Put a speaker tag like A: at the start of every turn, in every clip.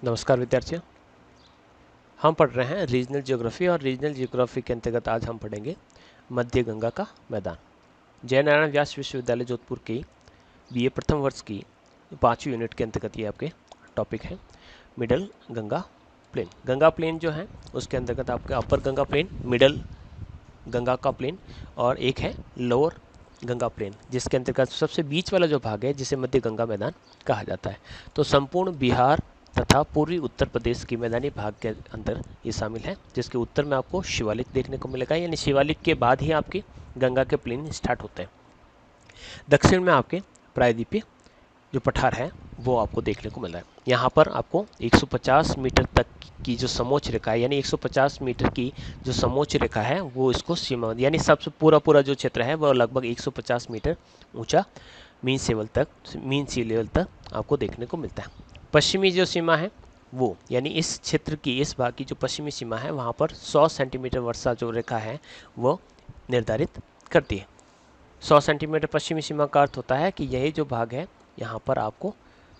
A: नमस्कार विद्यार्थियों, हम पढ़ रहे हैं रीजनल ज्योग्राफी और रीजनल ज्योग्राफी के अंतर्गत आज हम पढ़ेंगे मध्य गंगा का मैदान। जयनारायण व्यास विश्वविद्यालय जोधपुर की बीए प्रथम वर्ष की 5वीं यूनिट के अंतर्गत ये आपके टॉपिक है middle Ganga plain. Ganga plain जो है उसके अंतर्गत आपका upper Ganga plain, middle Ganga का प्लेन और एक है लोअर गंगा प्लेन, जिसके अंतर्गत सबसे बीच वाला जो भाग है जिसे मध्य गंगा मैदान कहा जाता है। तो संपूर्ण बिहार तथा पूर्वी उत्तर प्रदेश की मैदानी भाग के अंदर ये शामिल है, जिसके उत्तर में आपको शिवालिक देखने को मिलेगा, यानी शिवालिक के बाद ही आपके गंगा के प्लेन स्टार्ट होते हैं। दक्षिण में आपके प्रायद्वीपीय जो पठार है वो आपको देखने को मिल रहा है। यहाँ पर आपको 150 मीटर तक की जो समोच्च रेखा है, यानी 150 मीटर की जो समोच्च रेखा है वो इसको सीमा, यानी सबसे पूरा जो क्षेत्र है वह लगभग 150 मीटर ऊंचा मीन सी लेवल तक आपको देखने को मिलता है। पश्चिमी जो सीमा है वो, यानी इस क्षेत्र की इस भाग की जो पश्चिमी सीमा है वहाँ पर 100 सेंटीमीटर वर्षा जो रेखा है वो निर्धारित करती है। 100 सेंटीमीटर पश्चिमी सीमा का अर्थ होता है कि यही जो भाग है यहाँ पर आपको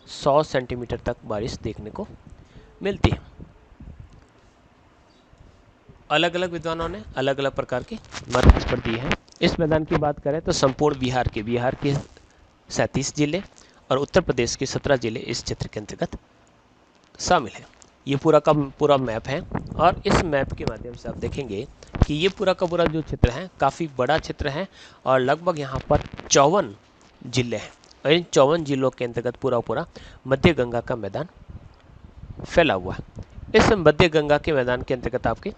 A: 100 सेंटीमीटर तक बारिश देखने को मिलती है। अलग अलग विद्वानों ने अलग अलग प्रकार के मत इस पर दिए हैं। इस मैदान की बात करें तो संपूर्ण बिहार के 37 जिले और उत्तर प्रदेश के 17 जिले इस क्षेत्र के अंतर्गत शामिल है। ये पूरा का पूरा मैप है और इस मैप के माध्यम से आप देखेंगे कि ये पूरा का पूरा जो क्षेत्र है काफ़ी बड़ा क्षेत्र है और लगभग यहाँ पर 54 जिले हैं और इन 54 जिलों के अंतर्गत पूरा मध्य गंगा का मैदान फैला हुआ है। इस मध्य गंगा के मैदान के अंतर्गत आपके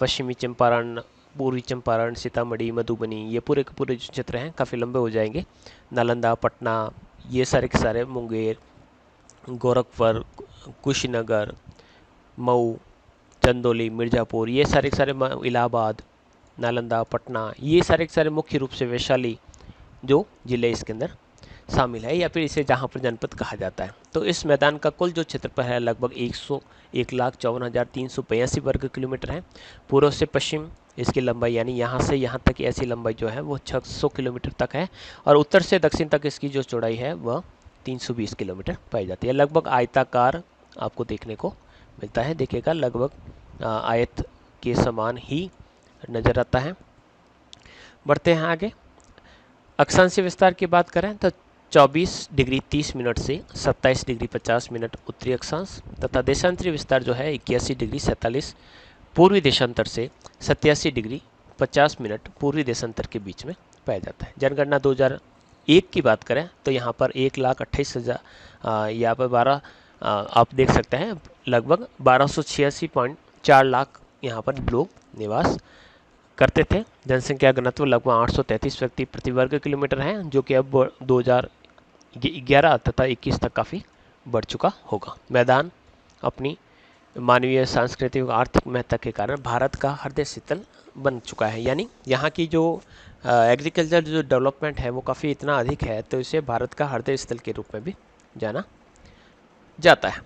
A: पश्चिमी चंपारण, पूर्वी चंपारण, सीतामढ़ी, मधुबनी, ये पूरे के पूरे जो क्षेत्र हैं काफ़ी लंबे हो जाएंगे। नालंदा, पटना, ये सारे के सारे, मुंगेर, गोरखपुर, कुशीनगर, मऊ, चंदौली, मिर्ज़ापुर, ये सारे के सारे, इलाहाबाद, नालंदा, पटना, ये सारे के सारे मुख्य रूप से वैशाली जो जिले इसके अंदर शामिल है, या फिर इसे जहाँ पर जनपद कहा जाता है। तो इस मैदान का कुल जो क्षेत्रफल है लगभग 1,54,382 वर्ग किलोमीटर है। पूर्व से पश्चिम इसकी लंबाई, यानी यहाँ से यहाँ तक ऐसी लंबाई जो है वो 600 किलोमीटर तक है और उत्तर से दक्षिण तक इसकी जो चौड़ाई है वह 320 किलोमीटर पाई जाती है। लगभग आयताकार आपको देखने को मिलता है, देखिएगा लगभग आयत के समान ही नज़र आता है। बढ़ते हैं आगे। अक्षांशीय विस्तार की बात करें तो 24 डिग्री 30 मिनट से 27 डिग्री 50 मिनट उत्तरी अक्षांश तथा देशांतरीय विस्तार जो है 81 डिग्री 47 पूर्वी देशांतर से 87 डिग्री 50 मिनट पूर्वी देशांतर के बीच में पाया जाता है। जनगणना 2001 की बात करें तो यहाँ पर 1,28,000 यहाँ पर 12 आप देख सकते हैं लगभग 1286.4 लाख यहाँ पर लोग निवास करते थे। जनसंख्या घनत्व लगभग 833 व्यक्ति प्रति वर्ग किलोमीटर है, जो कि अब 2011 तथा 21 तक काफ़ी बढ़ चुका होगा। मैदान अपनी मानवीय, सांस्कृतिक और आर्थिक महत्व के कारण भारत का हृदय स्थल बन चुका है, यानी यहाँ की जो एग्रीकल्चर जो डेवलपमेंट है वो काफ़ी इतना अधिक है तो इसे भारत का हृदय स्थल के रूप में भी जाना जाता है।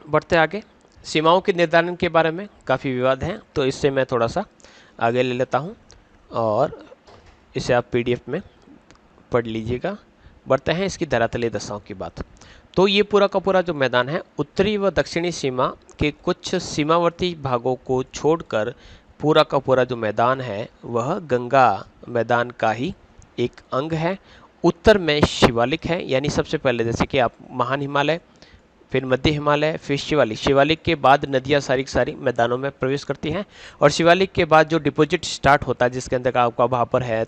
A: बढ़ते आगे। सीमाओं के निर्धारण के बारे में काफ़ी विवाद हैं, तो इससे मैं थोड़ा सा आगे ले लेता हूं और इसे आप पीडीएफ में पढ़ लीजिएगा। बढ़ते हैं इसकी धरातलीय दशाओं की बात। तो ये पूरा का पूरा जो मैदान है उत्तरी व दक्षिणी सीमा के कुछ सीमावर्ती भागों को छोड़कर पूरा का पूरा जो मैदान है वह गंगा मैदान का ही एक अंग है। उत्तर में शिवालिक है, यानी सबसे पहले जैसे कि आप महान हिमालय, फिर मध्य हिमालय, फिर शिवालिक के बाद नदियाँ सारी मैदानों में प्रवेश करती हैं और शिवालिक के बाद जो डिपॉजिट स्टार्ट होता है जिसके अंदर आपका भापर है,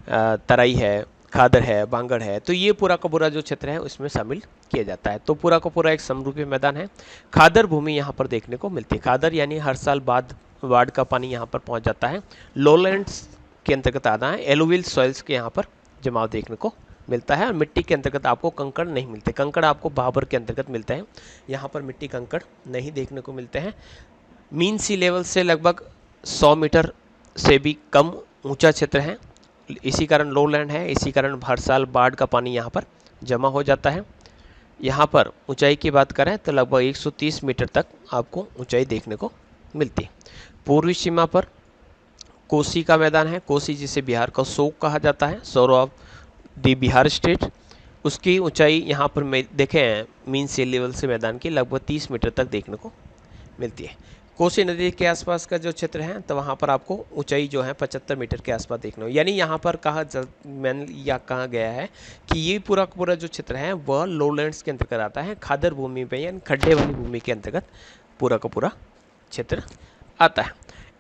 A: तराई है, खादर है, बांगड़ है, तो ये पूरा का पूरा जो क्षेत्र है उसमें शामिल किया जाता है। तो पूरा का पूरा एक समरूपी मैदान है। खादर भूमि यहाँ पर देखने को मिलती है। खादर यानी हर साल बाद बाढ़ का पानी यहाँ पर पहुँच जाता है। लोलैंड्स के अंतर्गत आता है। एलुवियल सॉइल्स के यहाँ पर जमाव देखने को मिलता है और मिट्टी के अंतर्गत आपको कंकड़ नहीं मिलते। कंकड़ आपको भाबर के अंतर्गत मिलते हैं, यहाँ पर मिट्टी कंकड़ नहीं देखने को मिलते हैं। मीन सी लेवल से लगभग 100 मीटर से भी कम ऊंचा क्षेत्र है, इसी कारण लोलैंड है, इसी कारण हर साल बाढ़ का पानी यहाँ पर जमा हो जाता है। यहाँ पर ऊंचाई की बात करें तो लगभग 130 मीटर तक आपको ऊंचाई देखने को मिलती है। पूर्वी सीमा पर कोसी का मैदान है। कोसी जिसे बिहार का शोक कहा जाता है, सौर ऑफ दी बिहार स्टेट। उसकी ऊंचाई यहाँ पर देखे हैं मीन सी लेवल से मैदान की लगभग 30 मीटर तक देखने को मिलती है। कोसी नदी के आसपास का जो क्षेत्र है तो वहाँ पर आपको ऊंचाई जो है 75 मीटर के आसपास देखने को, यानी यहाँ पर कहा गया है कि ये पूरा का पूरा जो क्षेत्र है वह लोलैंड्स के अंतर्गत आता है, खादर भूमि पे यानी खड्डे वाली भूमि के अंतर्गत पूरा का पूरा क्षेत्र आता है।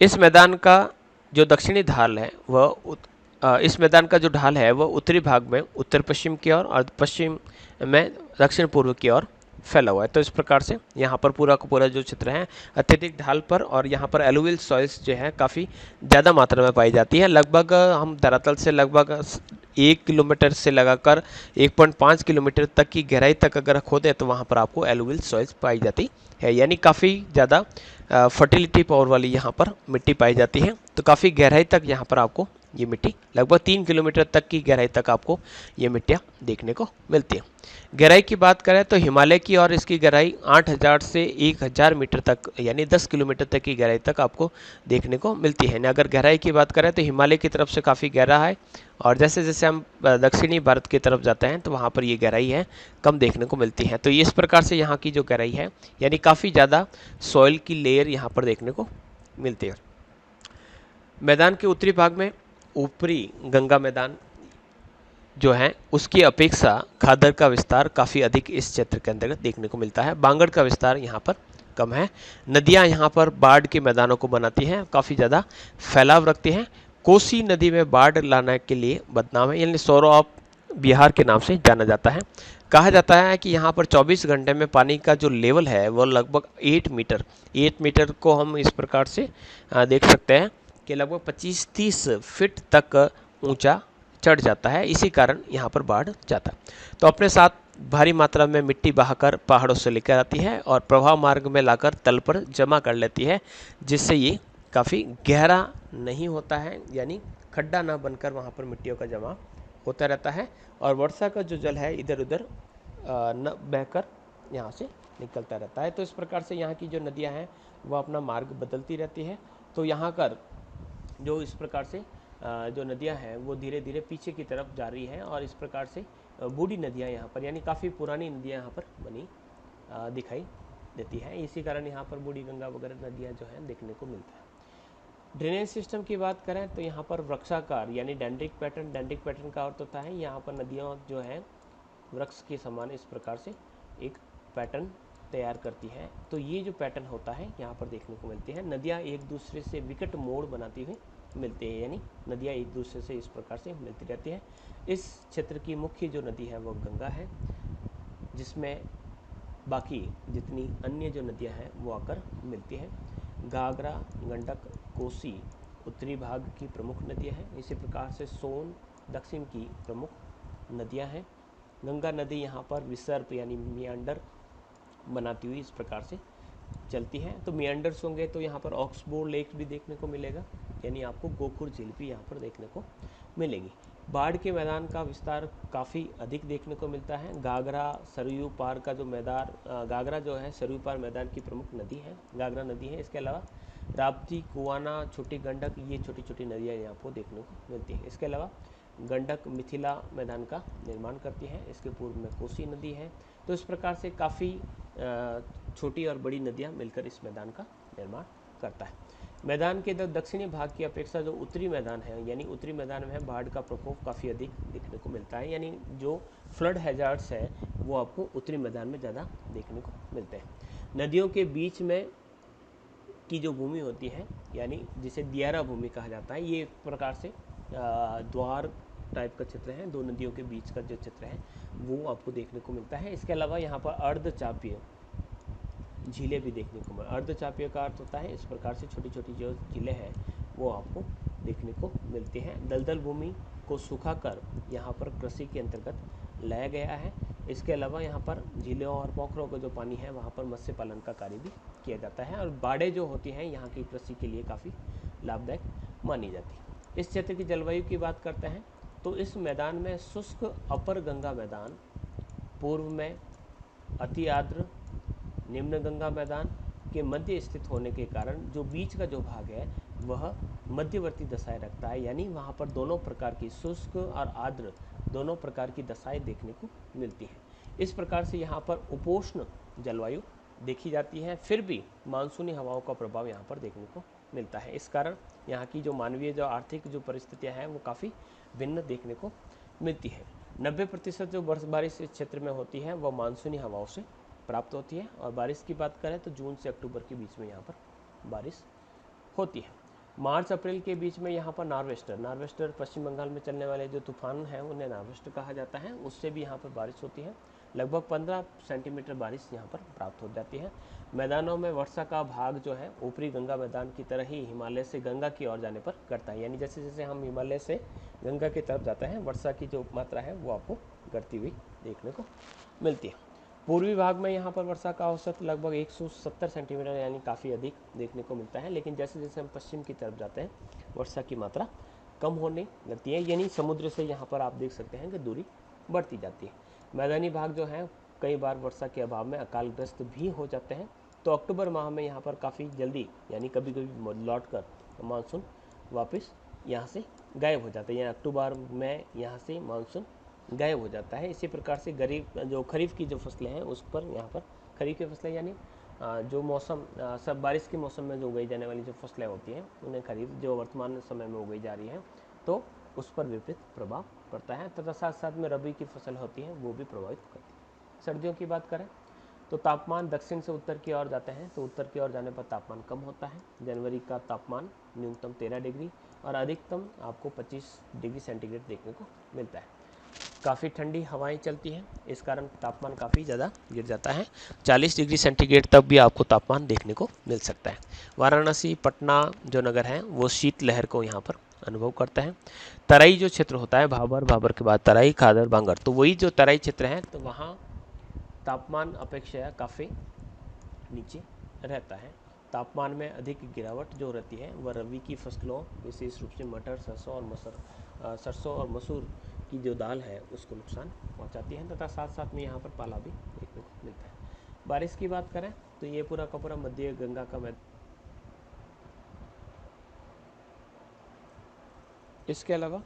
A: इस मैदान का जो दक्षिणी ढाल है वह इस मैदान का जो ढाल है वह उत्तरी भाग में उत्तर पश्चिम की ओर और पश्चिम में दक्षिण पूर्व की ओर फैला हुआ है। तो इस प्रकार से यहाँ पर पूरा का पूरा जो क्षेत्र है अत्यधिक ढाल पर, और यहाँ पर एलुवियल सॉइल्स जो है काफ़ी ज़्यादा मात्रा में पाई जाती है। लगभग हम धरातल से लगभग 1 किलोमीटर से लगाकर 1.5 किलोमीटर तक की गहराई तक अगर खोदें तो वहाँ पर आपको एलुवियल सॉइल्स पाई जाती है, यानी काफ़ी ज़्यादा फर्टिलिटी पावर वाली यहाँ पर मिट्टी पाई जाती है। तो काफ़ी गहराई तक यहाँ पर आपको ये मिट्टी लगभग 3 किलोमीटर तक की गहराई तक आपको ये मिट्टियाँ देखने को मिलती है। गहराई की बात करें तो हिमालय की और इसकी गहराई 8000 से 1000 मीटर तक यानी 10 किलोमीटर तक की गहराई तक आपको देखने को मिलती है। अगर गहराई की बात करें तो हिमालय की तरफ से काफ़ी गहरा है, और जैसे जैसे हम दक्षिणी भारत की तरफ जाते हैं तो वहाँ पर ये गहराई है कम देखने को मिलती है। तो इस प्रकार से यहाँ की जो गहराई है यानी काफ़ी ज़्यादा सॉइल की लेयर यहाँ पर देखने को मिलती है। मैदान के उत्तरी भाग में ऊपरी गंगा मैदान जो है उसकी अपेक्षा खादर का विस्तार काफ़ी अधिक इस क्षेत्र के अंतर्गत देखने को मिलता है। बांगड़ का विस्तार यहाँ पर कम है। नदियाँ यहाँ पर बाढ़ के मैदानों को बनाती हैं, काफ़ी ज़्यादा फैलाव रखती हैं। कोसी नदी में बाढ़ लाने के लिए बदनाम है, यानी सोरो ऑफ बिहार के नाम से जाना जाता है। कहा जाता है कि यहाँ पर 24 घंटे में पानी का जो लेवल है वो लगभग 8 मीटर को हम इस प्रकार से देख सकते हैं कि लगभग 25-30 फीट तक ऊंचा चढ़ जाता है। इसी कारण यहाँ पर बाढ़ जाता है। तो अपने साथ भारी मात्रा में मिट्टी बहाकर पहाड़ों से लेकर आती है और प्रवाह मार्ग में लाकर तल पर जमा कर लेती है, जिससे ये काफ़ी गहरा नहीं होता है, यानी खड्डा ना बनकर वहाँ पर मिट्टियों का जमा होता रहता है। और वर्षा का जो जल है इधर उधर न बहकर यहाँ से निकलता रहता है। तो इस प्रकार से यहाँ की जो नदियाँ हैं वह अपना मार्ग बदलती रहती है। तो यहाँ कर जो इस प्रकार से जो नदियां हैं वो धीरे धीरे पीछे की तरफ जा रही हैं, और इस प्रकार से बूढ़ी नदियां यहाँ पर यानी काफ़ी पुरानी नदियां यहाँ पर बनी दिखाई देती हैं। इसी कारण यहाँ पर बूढ़ी गंगा वगैरह नदियां जो हैं देखने को मिलता है। ड्रेनेज सिस्टम की बात करें तो यहाँ पर वृक्षाकार यानी डेंड्रिक पैटर्न का अर्थ होता है यहाँ पर नदियाँ जो हैं वृक्ष के समान इस प्रकार से एक पैटर्न तैयार करती है। तो ये जो पैटर्न होता है यहाँ पर देखने को मिलती है। नदियाँ एक दूसरे से विकट मोड़ बनाती हुई मिलती है, यानी नदियाँ एक दूसरे से इस प्रकार से मिलती रहती हैं। इस क्षेत्र की मुख्य जो नदी है वो गंगा है, जिसमें बाकी जितनी अन्य जो नदियाँ हैं वो आकर मिलती हैं। घाघरा, गंडक, कोसी उत्तरी भाग की प्रमुख नदियाँ हैं। इसी प्रकार से सोन दक्षिण की प्रमुख नदियाँ हैं। गंगा नदी यहाँ पर विसर्प यानी मियांडर बनाती हुई इस प्रकार से चलती है। तो मियांडर्स होंगे तो यहाँ पर ऑक्सबोर्ड लेक भी देखने को मिलेगा, यानी आपको गोखुर झील भी यहाँ पर देखने को मिलेगी। बाढ़ के मैदान का विस्तार काफ़ी अधिक देखने को मिलता है। घाघरा सरयू पार का जो मैदान, घाघरा जो है सरयू पार मैदान की प्रमुख नदी है, घाघरा नदी है। इसके अलावा राप्ती, कुआना, छोटी गंडक, ये छोटी छोटी नदियाँ यहाँ पर देखने को मिलती हैं। इसके अलावा गंडक मिथिला मैदान का निर्माण करती है। इसके पूर्व में कोसी नदी है। तो इस प्रकार से काफ़ी छोटी और बड़ी नदियाँ मिलकर इस मैदान का निर्माण करता है। मैदान के दक्षिणी भाग की अपेक्षा जो उत्तरी मैदान है, यानी उत्तरी मैदान में बाढ़ का प्रकोप काफ़ी अधिक देखने को मिलता है, यानी जो फ्लड हैजार्ड्स है वो आपको उत्तरी मैदान में ज़्यादा देखने को मिलते हैं। नदियों के बीच में की जो भूमि होती है, यानी जिसे दियारा भूमि कहा जाता है, ये एक प्रकार से द्वार टाइप का चित्र है। दो नदियों के बीच का जो चित्र है वो आपको देखने को मिलता है। इसके अलावा यहाँ पर अर्धचापीय झीलें भी देखने को मिलती है। अर्धचापीय का अर्थ होता है इस प्रकार से छोटी छोटी जो झीलें हैं वो आपको देखने को मिलती हैं। दलदल भूमि को सुखाकर यहाँ पर कृषि के अंतर्गत लाया गया है। इसके अलावा यहाँ पर झीलों और पोखरों का जो पानी है वहाँ पर मत्स्य पालन का कार्य भी किया जाता है, और बाड़ें जो होती हैं यहाँ की कृषि के लिए काफ़ी लाभदायक मानी जाती है। इस क्षेत्र की जलवायु की बात करते हैं तो इस मैदान में शुष्क अपर गंगा मैदान, पूर्व में अति आर्द्र निम्न गंगा मैदान के मध्य स्थित होने के कारण जो बीच का जो भाग है वह मध्यवर्ती दशाएं रखता है, यानी वहाँ पर दोनों प्रकार की शुष्क और आर्द्र दोनों प्रकार की दशाएं देखने को मिलती हैं। इस प्रकार से यहाँ पर उपोष्ण जलवायु देखी जाती है, फिर भी मानसूनी हवाओं का प्रभाव यहाँ पर देखने को मिलता है। इस कारण यहाँ की जो मानवीय जो आर्थिक जो परिस्थितियाँ हैं वो काफ़ी भिन्न देखने को मिलती है। 90% जो बारिश इस क्षेत्र में होती है वह मानसूनी हवाओं से प्राप्त होती है। और बारिश की बात करें तो जून से अक्टूबर के बीच में यहाँ पर बारिश होती है। मार्च अप्रैल के बीच में यहाँ पर नार्वेस्टर पश्चिम बंगाल में चलने वाले जो तूफान हैं उन्हें नार्वेस्टर कहा जाता है, उससे भी यहाँ पर बारिश होती है। लगभग 15 सेंटीमीटर बारिश यहाँ पर प्राप्त हो जाती है। मैदानों में वर्षा का भाग जो है ऊपरी गंगा मैदान की तरह ही हिमालय से गंगा की ओर जाने पर करता है, यानी जैसे जैसे हम हिमालय से गंगा की तरफ जाते हैं वर्षा की जो मात्रा है वो आपको घटती हुई देखने को मिलती है। पूर्वी भाग में यहाँ पर वर्षा का औसत लगभग 170 सेंटीमीटर यानी काफ़ी अधिक देखने को मिलता है, लेकिन जैसे जैसे हम पश्चिम की तरफ जाते हैं वर्षा की मात्रा कम होने लगती है, यानी समुद्र से यहाँ पर आप देख सकते हैं कि दूरी बढ़ती जाती है। मैदानी भाग जो है कई बार वर्षा के अभाव में अकालग्रस्त भी हो जाते हैं। तो अक्टूबर माह में यहाँ पर काफ़ी जल्दी यानी कभी कभी लौट कर मानसून वापस यहाँ से गायब हो जाता है, यानी अक्टूबर में यहाँ से मानसून गायब हो जाता है। इसी प्रकार से जो खरीफ की जो फसलें हैं उस पर यहाँ पर खरीफ की फसलें यानी जो मौसम सब बारिश के मौसम में जो उगाई जाने वाली जो फसलें होती हैं उन्हें खरीफ जो वर्तमान समय में उगाई जा रही हैं तो उस पर विपरीत प्रभाव पड़ता है, तथा साथ साथ में रबी की फसल होती है वो भी प्रभावित करती है। सर्दियों की बात करें तो तापमान दक्षिण से उत्तर की ओर जाते हैं, तो उत्तर की ओर जाने पर तापमान कम होता है। जनवरी का तापमान न्यूनतम 13 डिग्री और अधिकतम आपको 25 डिग्री सेंटीग्रेड देखने को मिलता है। काफ़ी ठंडी हवाएं चलती हैं, इस कारण तापमान काफ़ी ज़्यादा गिर जाता है। 40 डिग्री सेंटीग्रेड तक भी आपको तापमान देखने को मिल सकता है। वाराणसी पटना जो नगर है वो शीत लहर को यहाँ पर अनुभव करता है। तराई जो क्षेत्र होता है भाबर के बाद तराई खादर बांगर, तो वही जो तराई क्षेत्र है तो वहाँ तापमान अपेक्षा काफ़ी नीचे रहता है। तापमान में अधिक गिरावट जो रहती है वह रबी की फसलों विशेष रूप से मटर सरसों और मसूर की जो दाल है उसको नुकसान पहुंचाती है, तथा साथ साथ में यहाँ पर पाला भी देखने को मिलता है। बारिश की बात करें तो ये पूरा का पूरा मध्य गंगा का मैदान। इसके अलावा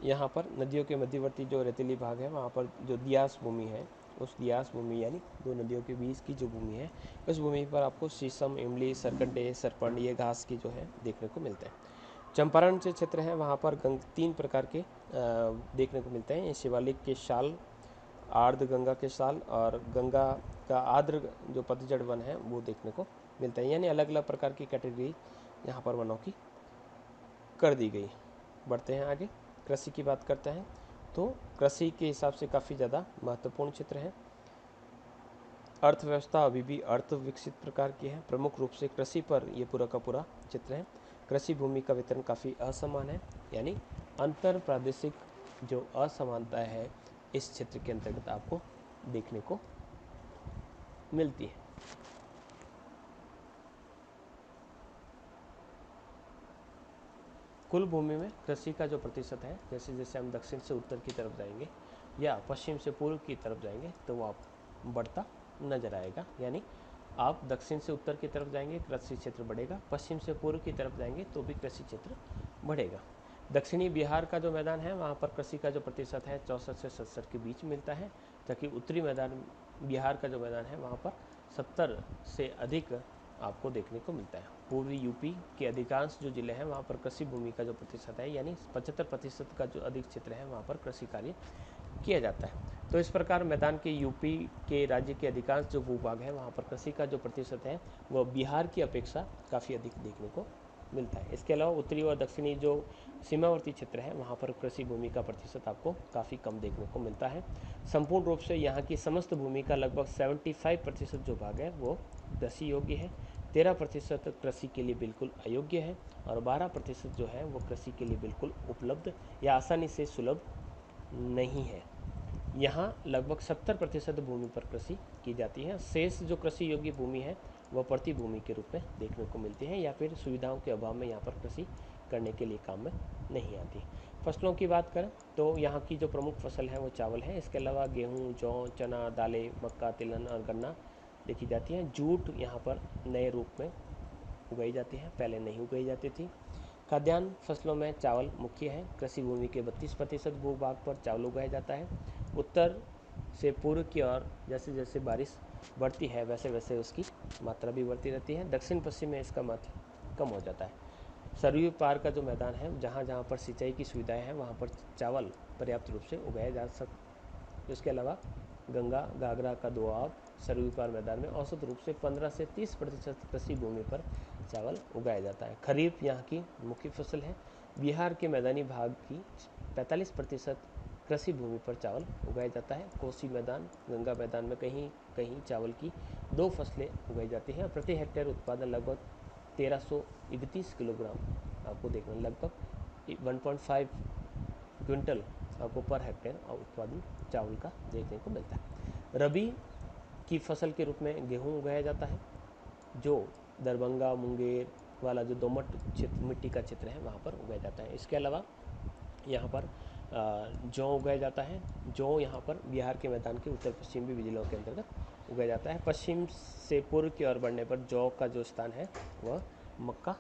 A: यहाँ पर नदियों के मध्यवर्ती जो रेतीली भाग है वहाँ पर जो दियास भूमि है उस दियास भूमि यानी दो नदियों के बीच की जो भूमि है उस भूमि पर आपको शीशम, इमली, सरकंडे, सरपंड ये घास की जो है देखने को मिलते हैं। चंपारण जो क्षेत्र है वहाँ पर 3 प्रकार के देखने को मिलते हैं। शिवालिक के शाल, आर्द्र गंगा के शाल और गंगा का आर्द्र जो पतझड़ वन है वो देखने को मिलता है, यानी अलग अलग प्रकार की कैटेगरी यहाँ पर वनों की कर दी गई। बढ़ते हैं आगे, कृषि की बात करते हैं तो कृषि के हिसाब से काफ़ी ज़्यादा महत्वपूर्ण क्षेत्र है। अर्थव्यवस्था अभी भी अर्थ विकसित प्रकार की है, प्रमुख रूप से कृषि पर ये पूरा का पूरा चित्र है। कृषि भूमि का वितरण काफ़ी असमान है, यानी अंतर प्रादेशिक जो असमानता है इस क्षेत्र के अंतर्गत आपको देखने को मिलती है। कुल भूमि में कृषि का जो प्रतिशत है जैसे जैसे हम दक्षिण से उत्तर की तरफ जाएंगे या पश्चिम से पूर्व की तरफ जाएंगे तो वो आप बढ़ता नजर आएगा, यानी आप दक्षिण से उत्तर की तरफ जाएंगे कृषि क्षेत्र बढ़ेगा, पश्चिम से पूर्व की तरफ जाएंगे तो भी कृषि क्षेत्र बढ़ेगा। दक्षिणी बिहार का जो मैदान है वहाँ पर कृषि का जो प्रतिशत है 64 से 67 के बीच मिलता है, जबकि उत्तरी मैदान बिहार का जो मैदान है वहाँ पर 70 से अधिक आपको देखने को मिलता है। पूर्वी यूपी के अधिकांश जो जिले हैं वहाँ पर कृषि भूमि का जो प्रतिशत है यानी 75% का जो अधिक क्षेत्र है वहाँ पर कृषि कार्य किया जाता है। तो इस प्रकार मैदान के यूपी के राज्य के अधिकांश जो भूभाग है वहाँ पर कृषि का जो प्रतिशत है वह बिहार की अपेक्षा काफ़ी अधिक देखने को मिलता है। इसके अलावा उत्तरी और दक्षिणी जो सीमावर्ती क्षेत्र है वहाँ पर कृषि भूमि का प्रतिशत आपको काफ़ी कम देखने को मिलता है। संपूर्ण रूप से यहाँ की समस्त भूमि का लगभग 75% जो भाग है वो कृषि योग्य है, 13% कृषि के लिए बिल्कुल अयोग्य है और 12% जो है वो कृषि के लिए बिल्कुल उपलब्ध या आसानी से सुलभ नहीं है। यहाँ लगभग 70% भूमि पर कृषि की जाती है। शेष जो कृषि योग्य भूमि है वह प्रति भूमि के रूप में देखने को मिलती है या फिर सुविधाओं के अभाव में यहाँ पर कृषि करने के लिए काम में नहीं आती। फसलों की बात करें तो यहाँ की जो प्रमुख फसल है वो चावल है, इसके अलावा गेहूँ, जौ, चना, दालें, मक्का, तिलहन और गन्ना देखी जाती हैं। जूट यहाँ पर नए रूप में उगाई जाती है, पहले नहीं उगाई जाती थी। खाद्यान्न फसलों में चावल मुख्य है। कृषि भूमि के 32% भूभाग पर चावल उगाया जाता है। उत्तर से पूर्व की ओर जैसे जैसे बारिश बढ़ती है वैसे वैसे उसकी मात्रा भी बढ़ती रहती है। दक्षिण पश्चिम में इसका महत्व कम हो जाता है। सरयू पार का जो मैदान है, जहाँ जहाँ पर सिंचाई की सुविधाएं हैं वहाँ पर चावल पर्याप्त रूप से उगाया जा सकता। इसके अलावा गंगा घाघरा का दोआब सरयू पार मैदान में औसत रूप से 15 से 30% कृषि भूमि पर चावल उगाया जाता है। खरीफ यहाँ की मुख्य फसल है। बिहार के मैदानी भाग की 45% कृषि भूमि पर चावल उगाया जाता है। कोसी मैदान गंगा मैदान में कहीं कहीं चावल की 2 फसलें उगाई जाती हैं। प्रति हेक्टेयर उत्पादन लगभग 1331 किलोग्राम आपको देखना, लगभग 1.5 क्विंटल आपको पर हेक्टेयर उत्पादन चावल का देखने को मिलता है। रबी की फसल के रूप में गेहूं उगाया जाता है, जो दरभंगा मुंगेर वाला जो दोमट क्षेत्र मिट्टी का क्षेत्र है वहाँ पर उगाया जाता है। इसके अलावा यहाँ पर जौ उगाया जाता है। जौ यहाँ पर बिहार के मैदान के उत्तर पश्चिमी भी जिलों के अंतर्गत उगाया जाता है। पश्चिम से पूर्व की ओर बढ़ने पर जौ का जो स्थान है वह मक्का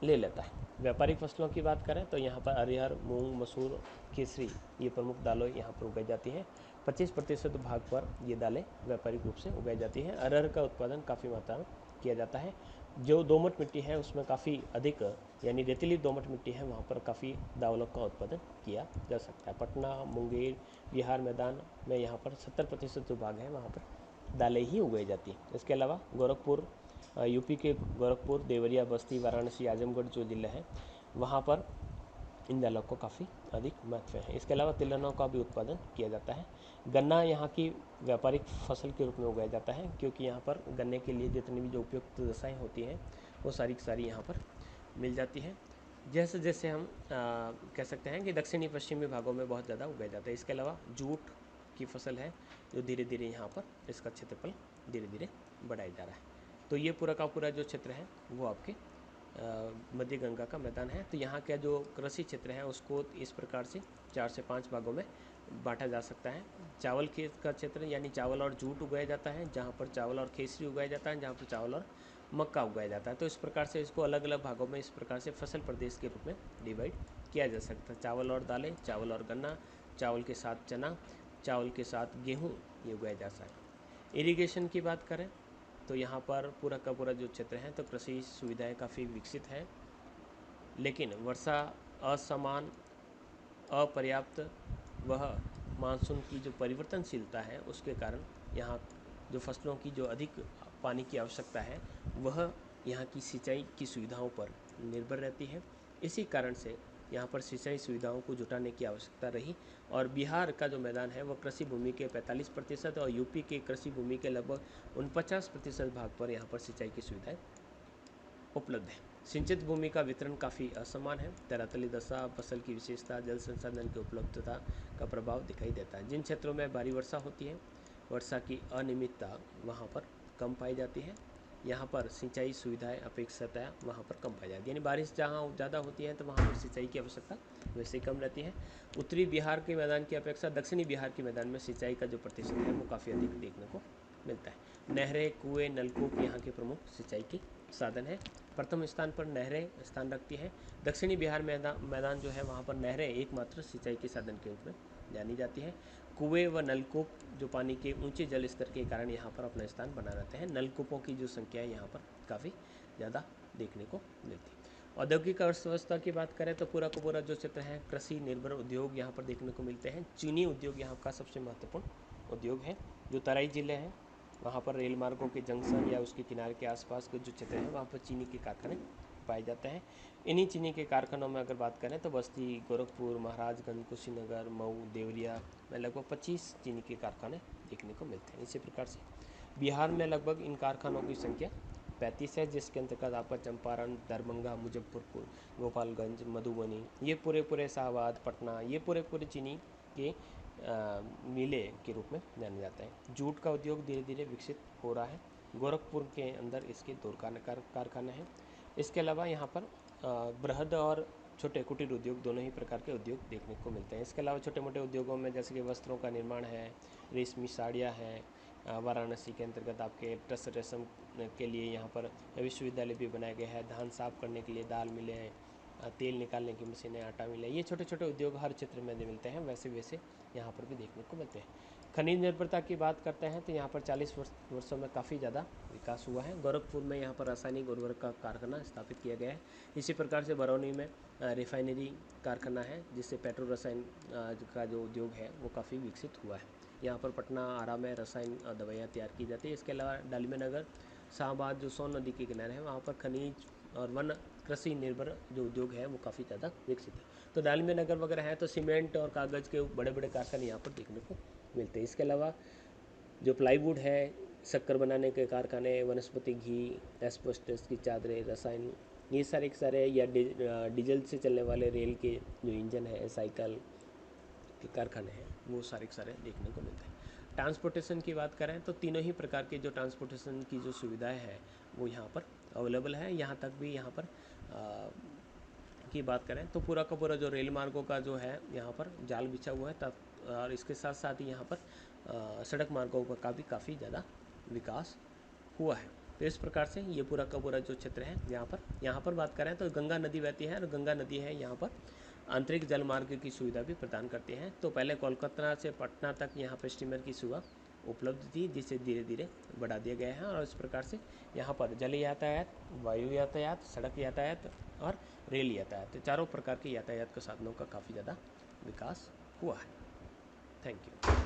A: ले लेता है। व्यापारिक फसलों की बात करें तो यहाँ पर अरहर मूंग मसूर केसरी ये प्रमुख दालें यहाँ पर उगाई जाती हैं। 25% भाग पर ये दालें व्यापारिक रूप से उगाई जाती हैं। अरहर का उत्पादन काफ़ी मात्रा में किया जाता है। जो दोमट मिट्टी है उसमें काफ़ी अधिक यानी रेतीली दोमट मिट्टी है वहाँ पर काफ़ी दालों का उत्पादन किया जा सकता है। पटना मुंगेर बिहार मैदान में यहाँ पर 70% जो भाग है वहाँ पर दालें ही उगाई जाती हैं। इसके अलावा गोरखपुर यूपी के गोरखपुर देवरिया बस्ती वाराणसी आजमगढ़ जो जिले हैं वहाँ पर इन दालों को काफ़ी अधिक महत्व है। इसके अलावा तिलहनों का भी उत्पादन किया जाता है। गन्ना यहाँ की व्यापारिक फसल के रूप में उगाया जाता है, क्योंकि यहाँ पर गन्ने के लिए जितनी भी जो उपयुक्त दशाएँ होती हैं वो सारी की सारी यहाँ पर मिल जाती है। जैसे जैसे हम कह सकते हैं कि दक्षिणी पश्चिमी भागों में बहुत ज़्यादा उगाया जाता है। इसके अलावा जूट की फसल है जो धीरे धीरे यहाँ पर इसका क्षेत्रफल धीरे धीरे बढ़ाया जा रहा है। तो ये पूरा का पूरा जो क्षेत्र है वो आपके मध्य गंगा का मैदान है। तो यहाँ का जो कृषि क्षेत्र है उसको इस प्रकार से 4 से 5 भागों में बांटा जा सकता है। चावल खेत का क्षेत्र यानी चावल और जूट उगाया जाता है, जहाँ पर चावल और खेसरी उगाया जाता है, जहाँ पर चावल और मक्का उगाया जाता है। तो इस प्रकार से इसको अलग अलग भागों में इस प्रकार से फसल प्रदेश के रूप में डिवाइड किया जा सकता है। चावल और दालें, चावल और गन्ना, चावल के साथ चना, चावल के साथ गेहूँ ये उगाया जा सकता है। इरिगेशन की बात करें तो यहाँ पर पूरा का पूरा जो क्षेत्र है तो कृषि सुविधाएं काफ़ी विकसित है, लेकिन वर्षा असमान अपर्याप्त वह मानसून की जो परिवर्तनशीलता है उसके कारण यहाँ जो फसलों की जो अधिक पानी की आवश्यकता है वह यहाँ की सिंचाई की सुविधाओं पर निर्भर रहती है। इसी कारण से यहाँ पर सिंचाई सुविधाओं को जुटाने की आवश्यकता रही और बिहार का जो मैदान है वह कृषि भूमि के 45% और यूपी के कृषि भूमि के लगभग 49% भाग पर यहाँ पर सिंचाई की सुविधाएं उपलब्ध है। सिंचित भूमि का वितरण काफ़ी असमान है। धरातली दशा, फसल की विशेषता, जल संसाधन की उपलब्धता का प्रभाव दिखाई देता है। जिन क्षेत्रों में भारी वर्षा होती है, वर्षा की अनियमितता वहाँ पर कम पाई जाती है। यहाँ पर सिंचाई सुविधाएं अपेक्षातः वहाँ पर कम पाई जाती है, यानी बारिश जहाँ ज़्यादा होती है तो वहाँ पर सिंचाई की आवश्यकता वैसे कम रहती है। उत्तरी बिहार के मैदान की अपेक्षा दक्षिणी बिहार के मैदान में सिंचाई का जो प्रतिशत है वो काफ़ी अधिक देखने को मिलता है। नहरें, कुएँ, नलकूप यहाँ के प्रमुख सिंचाई के साधन है। प्रथम स्थान पर नहरें स्थान रखती है। दक्षिणी बिहार मैदान जो है वहाँ पर नहरें एकमात्र सिंचाई के साधन के रूप में जानी जाती है। कुएं व नलकूप जो पानी के ऊंचे जल स्तर के कारण यहाँ पर अपना स्थान बना रहते हैं। नलकूपों की जो संख्या है यहाँ पर काफ़ी ज़्यादा देखने को मिलती है। औद्योगिक अर्थव्यवस्था की बात करें तो पूरा का पूरा जो क्षेत्र है कृषि निर्भर उद्योग यहाँ पर देखने को मिलते हैं। चीनी उद्योग यहाँ का सबसे महत्वपूर्ण उद्योग है। जो तराई जिले हैं वहाँ पर रेल मार्गों के जंक्शन या उसके किनारे के आसपास के जो क्षेत्र हैं वहाँ पर चीनी के कारखाने पाए जाते हैं। इन्हीं चीनी के कारखानों में अगर बात करें तो बस्ती, गोरखपुर, महाराजगंज, कुशीनगर, मऊ, देवरिया में लगभग 25 चीनी के कारखाने देखने को मिलते हैं। इसी प्रकार से बिहार में लगभग इन कारखानों की संख्या 35 है, जिसके अंतर्गत आपका चंपारण, दरभंगा, मुजफ्फरपुर, गोपालगंज, मधुबनी, ये पूरे शाहबाद, पटना, ये पूरे चीनी के मिले के रूप में जाने जाता है। जूट का उद्योग धीरे धीरे विकसित हो रहा है। गोरखपुर के अंदर इसके 2 कारखाने हैं। इसके अलावा यहाँ पर बृहद और छोटे कुटीर उद्योग दोनों ही प्रकार के उद्योग देखने को मिलते हैं। इसके अलावा छोटे मोटे उद्योगों में जैसे कि वस्त्रों का निर्माण है, रेशमी साड़ियाँ हैं, वाराणसी के अंतर्गत आपके टस रेशम के लिए यहाँ पर विश्वविद्यालय भी बनाया गया है। धान साफ करने के लिए दाल मिलें हैं, तेल निकालने की मशीनें, आटा मिल है, ये छोटे छोटे उद्योग हर क्षेत्र में मिलते हैं, वैसे वैसे यहाँ पर भी देखने को मिलते हैं। खनिज निर्भरता की बात करते हैं तो यहाँ पर 40 वर्षों में काफ़ी ज़्यादा विकास हुआ है। गोरखपुर में यहाँ पर रासायनिक उर्वरक का कारखाना स्थापित किया गया है। इसी प्रकार से बरौनी में रिफाइनरी कारखाना है, जिससे पेट्रो रसायन का जो उद्योग है वो काफ़ी विकसित हुआ है। यहाँ पर पटना आरा में रसायन दवाइयाँ तैयार की जाती है। इसके अलावा डालमी नगर शाहबाद जो सोन नदी के किनारे है, वहाँ पर खनिज और वन कृषि निर्भर जो उद्योग है वो काफ़ी ज़्यादा विकसित है। तो डालमी नगर वगैरह है तो सीमेंट और कागज़ के बड़े बड़े कारखाने यहाँ पर देखने को मिलते हैं। इसके अलावा जो प्लाईवुड है, शक्कर बनाने के कारखाने, वनस्पति घी, एस्बेस्टस की चादरें, रसायन, ये सारे के सारे, या डीजल से चलने वाले रेल के जो इंजन है, साइकिल के कारखाने हैं, वो सारे के सारे देखने को मिलते हैं। ट्रांसपोर्टेशन की बात करें तो तीनों ही प्रकार के जो ट्रांसपोर्टेशन की जो सुविधाएं हैं वो यहाँ पर अवेलेबल है। यहाँ तक भी यहाँ पर की बात करें तो पूरा का पूरा जो रेल मार्गों का जो है यहाँ पर जाल बिछा हुआ है, तब और इसके साथ साथ ही यहाँ पर सड़क मार्गों का भी काफ़ी ज़्यादा विकास हुआ है। तो इस प्रकार से ये पूरा का पूरा जो क्षेत्र है यहाँ पर बात करें तो गंगा नदी बहती है, और गंगा नदी है यहाँ पर आंतरिक जल मार्ग की सुविधा भी प्रदान करती हैं। तो पहले कोलकाता से पटना तक यहाँ पर स्टीमर की सुविधा उपलब्ध थी, जिसे धीरे धीरे बढ़ा दिया गया है, और इस प्रकार से यहाँ पर जल यातायात, वायु यातायात, सड़क यातायात और रेल यातायात, चारों प्रकार के यातायात के साधनों का काफ़ी ज़्यादा विकास हुआ है। Thank you.